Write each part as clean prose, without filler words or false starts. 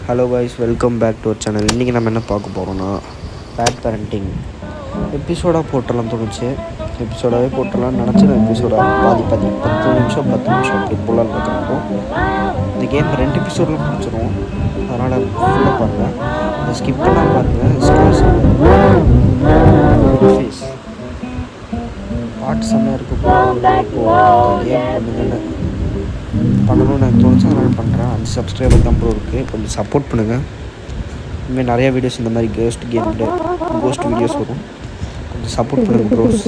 Hello guys, welcome back to our channel. இன்றைக்கி நம்ம என்ன பார்க்க போகிறோன்னா பேட் பேரண்டிங் எபிசோடாக போட்டுடலாம் தோணுச்சு. எபிசோடாகவே போட்டுடலாம்னு நினச்சி நான் எபிசோடாக பாதி 10 நிமிஷம் அப்படி போடலான்னு பார்க்குறப்போ இந்த கேம் 2 எபிசோடில் முடிச்சிடும். அதனால் ஃபுல்லாக பாருங்கள், அதை ஸ்கிப் பண்ணாமல் பாருங்கள். ஃபேஸ் பாட்டு செம்மையாக இருக்குது. இப்போது கேம் பண்ணுங்கன்னு பண்ணணும்னு எனக்கு தோணுச்சு, அதனால் பண்ணுறேன். 5 சப்ஸ்கிரைபர் தான் ப்ரோ இருக்குது, கொஞ்சம் சப்போர்ட் பண்ணுங்கள். இனிமேல் நிறையா வீடியோஸ் இந்த மாதிரி கோஸ்ட் வீடியோஸ் வரும், கொஞ்சம் சப்போர்ட் பண்ணுங்கள் ப்ரோஸ்.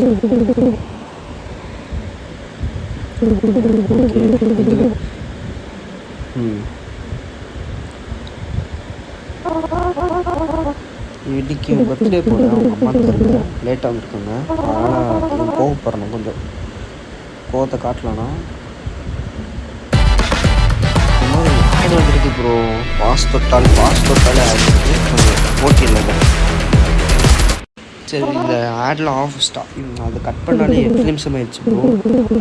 இன்னைக்கு பர்த்டே போனேன், அவங்க அம்மா தெரியல, லேட்டாக வந்துருக்காங்க. அதனால் கோவப்படுறேன், கொஞ்சம் கோவத்தை காட்டலான்னா வந்துருக்கு ப்ரோ. பாஸ் தொட்டாலே ஆகிருக்கு, ஓகே இல்லை. சரி, இந்த ஆடில் ஆஃப் ஸ்டாப்பிங் அதை கட் பண்ணாலே 8 நிமிஷம் ஆயிடுச்சு ப்ரோ.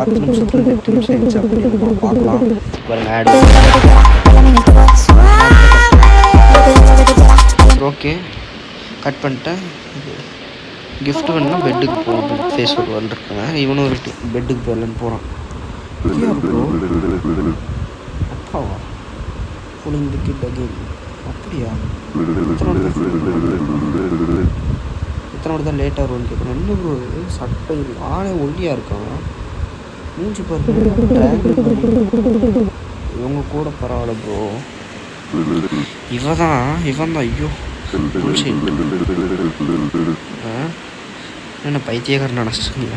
10 நிமிஷத்துல 8 நிமிஷம் ஆயிடுச்சு. அப்படி பார்க்கலாம் பாருங்க. ஆடு ஓகே, கட் பண்ணிட்டேன். கிஃப்ட் வேணுன்னா பெட்டுக்கு போகும். ஃபேஸ் ஒரு வந்துருக்காங்க, இவனும் ஒரு பெட்டுக்கு போயிடலன்னு போகிறான். ப்ரோ அப்பாவா ஃபுல்லிங் தி கிட் அகெயின். அப்படியா? எத்தனை தான் லேட்டாக வரும்னு கேட்குறேன். என்ன ப்ரோ சட்டை ஆளே ஒல்லியாக இருக்கான், மூஞ்சி பாருங்க. இவங்க கூட பரவாயில்ல ப்ரோ. இவன் தான் ஐயோ என்ன பைத்தியக்காரன் நினச்சிருக்கீங்க?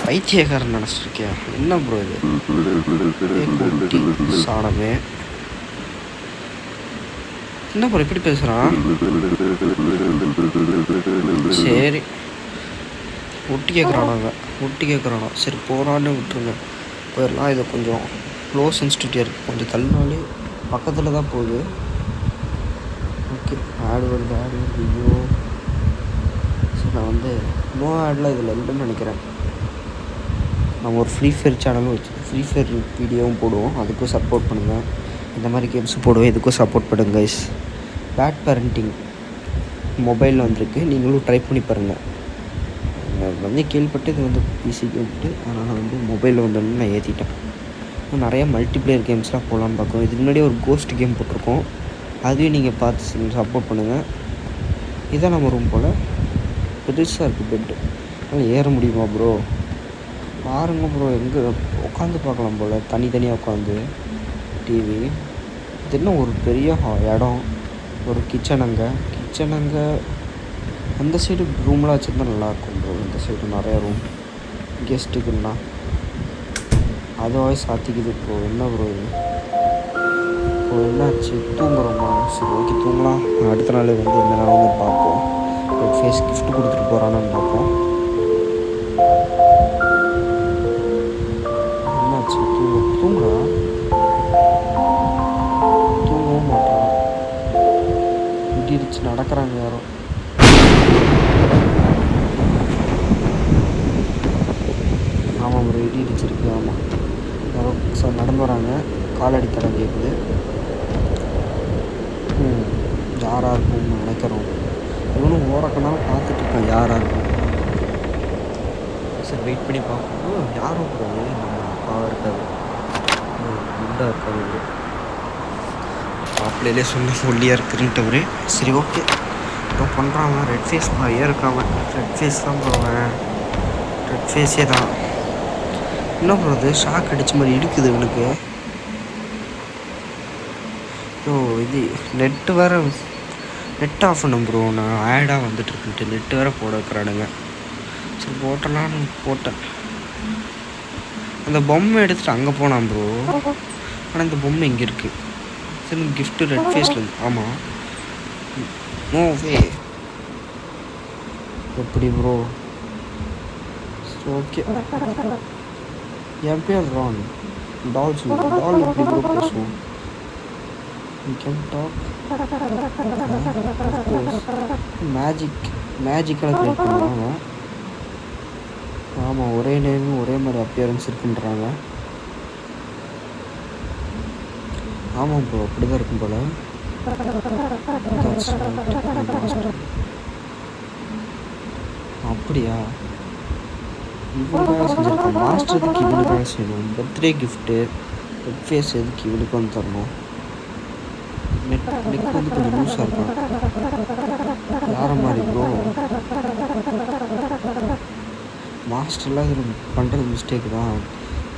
பைத்தியக்காரன் நினச்சிருக்கியா? என்ன ப்ரோ இது சாணமே? என்ன ப்ரோ இப்படி பேசுகிறான்? சரி, ஒட்டி கேட்குறானா? சரி போகிறான்னு விட்டுருங்க, போயிடலாம். இது கொஞ்சம் லோ சென்சிட்டிவிட்டியாக இருக்குது, கொஞ்சம் தள்ளினாலே பக்கத்தில் தான் போகுது. ஓகே, ஆடு வருது. ஐயோ சரி, நான் நோ ஆடெலாம் இதில் இல்லைன்னு நினைக்கிறேன். நம்ம ஒரு ஃப்ரீ ஃபயர் சேனலும் ஃப்ரீ ஃபயர் வீடியோவும் போடுவோம், அதுக்கும் சப்போர்ட் பண்ணுங்கள். இந்த மாதிரி கேம்ஸும் போடுவோம், இதுக்கும் சப்போர்ட் பண்ணுங்க கைஸ். பேட் பேரண்டிங் மொபைலில் வந்திருக்கு, நீங்களும் ட்ரை பண்ணி பாருங்கள். கேள்விப்பட்டு இது பிசி கேட்டு, அதனால் மொபைலில் வந்தோடனே நான் ஏற்றிட்டேன். நிறையா மல்டிப்ளேயர் கேம்ஸ்லாம் போடலான்னு பார்க்குறோம். இதுக்கு முன்னாடி ஒரு கோஸ்ட் கேம் போட்டிருக்கோம், அதையும் நீங்கள் பார்த்து சப்போர்ட் பண்ணுங்கள். இதான் நம்ம ரூம் போல் பெருசாக இருக்குது பெட்டு, அதனால் ஏற முடியுமா ப்ரோ? பாருங்க ப்ரோ, எங்கே உட்காந்து பார்க்கலாம் போல், தனித்தனியாக உட்காந்து டிவி. இது என்ன ஒரு பெரிய இடம், ஒரு கிச்சன் அங்கே அந்த சைடு ரூம்லாம் வச்சுருந்தா நல்லாயிருக்கும் ப்ரோ. இந்த சைடு நிறையா ரூம் கெஸ்ட்டுக்குன்னா அதுவாகவே சாத்திக்குது ப்ரோ. என்ன ப்ரோ இது இப்போ என்னாச்சு? தூங்குறோமா? சரி ஓகே, தூங்கலாம். அடுத்த நாள் என்ன நாள் பார்ப்போம். ஃபேஸ் கிஃப்ட் கொடுத்துட்டு போகிறான்னு பார்ப்போம். தூங்கவும் மாட்டான். இடிச்சு நடக்கிறாங்க யாரும். ஆமாம் ஒரு இடிச்சிருக்கு. ஆமாம், யாரோ நடந்து வராங்க, காலடி தடம் கேட்குது. யாராக இருக்கும்னு நினைக்கிறோம். இவனும் ஓரக்கனாலும் பார்த்துட்டு இருக்கான், யாராக இருக்கும். சரி வெயிட் பண்ணி பார்ப்போம். யாரும் கூடாது, நம்ம அப்பாவாக இருக்காது, குண்டாக இருக்காது. பாப்பிலே சொன்ன ஒல்லியாக இருக்குதுன்ட்டு. சரி ஓகே, ஏதோ பண்ணுறாங்க. ரெட் ஃபேஸ் மாதிரியே இருக்கான். ரெட் ஃபேஸ் தான் போவேன், ரெட் ஃபேஸே தான். என்ன பண்ணுறது, ஷாக் அடித்த மாதிரி இடிக்குது இவனுக்கு. ஓ இது நெட்டு வேறு, நெட் ஆஃப் பண்ணும் ப்ரோ. நான் ஆடாக வந்துட்டுருக்குன்ட்டு நெட்டு வேறு போட வைக்கிறானுங்க. சரி போட்டலான்னு போட்டேன். அந்த பொம்மை எடுத்துகிட்டு அங்கே போனான் ப்ரோ, ஆனால் இந்த பொம்மை இங்கே இருக்குது. சரி கிஃப்ட்டு ரெட் ஃபேஸில். ஆமாம், நோவே எப்படி ப்ரோ? ஓகே, என் பேர் ரான். டால் எப்படி ப்ரோ பேசுவோம்? You can talk. மேஜிக்கெல்லாம் க்ரியேட் பண்ணுவாங்க. ஆமாம், ஒரே நேமும் ஒரே மாதிரி அப்பியரன்ஸ் இருக்குன்றாங்க. ஆமாம் ப்ரோ, அப்படி தான் இருக்கும் போல். அப்படியா? இவனுக்காக செஞ்சுருக்கோம். மாஸ்டருக்கு இவனுக்காக செய்யணும். பர்த்டே கிஃப்ட்டு வெப் ஃபேஸ் எதுக்கு இவனுக்கு வந்து தரணும்? நெக் வந்து கொஞ்சம் லூஸாக இருக்கும். வேறு மாதிரி ப்ரோ. மாஸ்டர்லாம் இதில் பண்ணுறது மிஸ்டேக் தான்.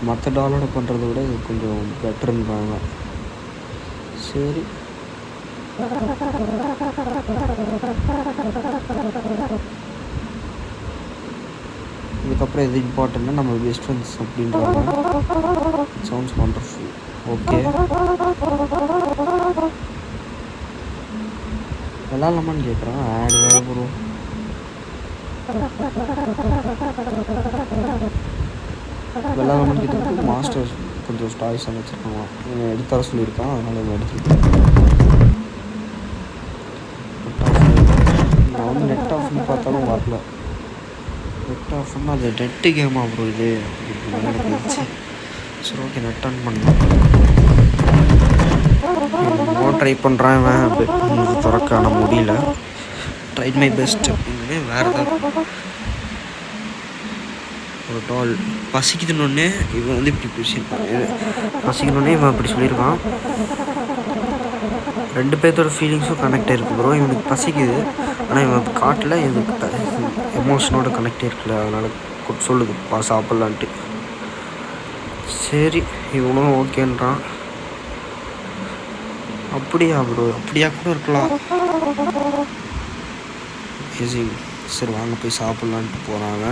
மற்ற டாலோட பண்ணுறத விட இது கொஞ்சம் பெட்டருன்றாங்க. சரி, இதுக்கப்புறம் எது இம்பார்ட்டன்னா நம்ம பெஸ்ட் ஃப்ரெண்ட்ஸ் அப்படின்றாங்க. Sounds wonderful. ஓகே, விளாட்லாமான்னு கேட்குறான். ஆட் வேறு ப்ரோ. விளாட்லாமான்னு கேட்டதுக்கு மாஸ்டர் கொஞ்சம் ஸ்டாய்ஸ் வச்சுருக்காங்க. இவன் எடுத்து வர சொல்லியிருக்கான், அதனால் இவன் எடுத்துருக்கேன். நான் வந்து நெட் ஆஃப்னு பார்த்தாலும் வரல. நெட் ஆஃப்னா அது நெட்டு கேமா ப்ரோ இது அப்படின்னு எனக்கு இருந்துச்சு. சரி, ஓகே, நெட் ஆன் பண்ணலாம். என்னமோ ட்ரை பண்ணுறான் இவன். இது திறக்க ஆனால் முடியல. ட்ரைட் மை பெஸ்ட் அப்படின்னு வேறு ஏதாவது ஒரு டால் பசிக்குதுன்னொன்னே இவன் வந்து இப்படி பேசியிருப்பான். பசிக்கணுன்னே இவன் இப்படி சொல்லியிருக்கான். ரெண்டு பேர்த்தோட ஃபீலிங்ஸும் கனெக்ட் ஆகிருக்கு ப்ரோ. இவனுக்கு பசிக்குது, ஆனால் இவன் காட்டில் இவனுக்கு எமோஷனோட கனெக்ட் ஆகிருக்குல்ல, அதனால் சொல்லுதுப்பா சாப்பிட்லான்ட்டு. சரி, இவனும் ஓகேன்றான். அப்படியா ப்ரோ? அப்படியா கூட இருக்கலாம். சரி, வாங்க போய் சாப்பிட்லான்ட்டு போகிறாங்க.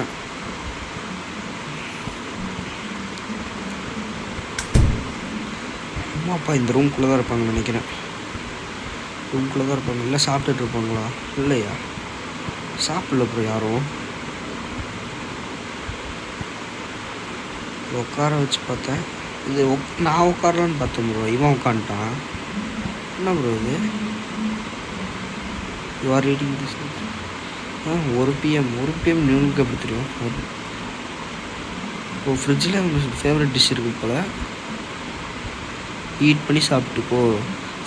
அம்மா அப்பா இந்த ரூம்குள்ளே தான் இருப்பாங்கன்னு நினைக்கிறேன். ரூம்குள்ளே தான் இருப்பாங்க. இல்லை சாப்பிட்டுட்டு இருப்பாங்களா? இல்லையா, சாப்பிடல ப்ரோ யாரும். உட்கார வச்சு பார்த்தேன். இது நான் உட்காரலான்னு பார்த்தேன் ப்ரோ. இவன் உட்காந்துட்டான். என்ன ப்ரோ இது? You are reading this. 1 PM நியூனுக்கு எப்படி தெரியும்? ஓ, ஃப்ரிட்ஜில் உங்களுக்கு ஃபேவரட் டிஷ் இருக்குது போல். ஈட் பண்ணி சாப்பிட்டுக்கோ,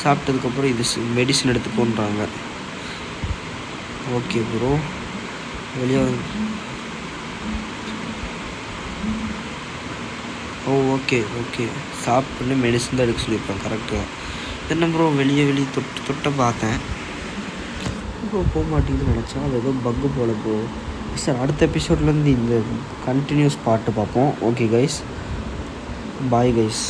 சாப்பிட்டதுக்கப்புறம் இது மெடிசன் எடுத்துக்கோன்றாங்க. ஓகே ப்ரோ, வெளியே ஓகே சாப்பிட்டு மெடிசன் தான் எடுக்க சொல்லியிருப்பேன். கரெக்டு தான். என்ன ப்ரோ, வெளியே தொட்ட பார்த்தேன் ப்ரோ, போக மாட்டேங்குதுன்னு நினச்சா அது ஏதோ பக்கு போல ப்ரோ. சார், அடுத்த எபிசோட்லேருந்து இந்த கண்டினியூஸ் பாட்டு பார்ப்போம். Okay guys, bye guys.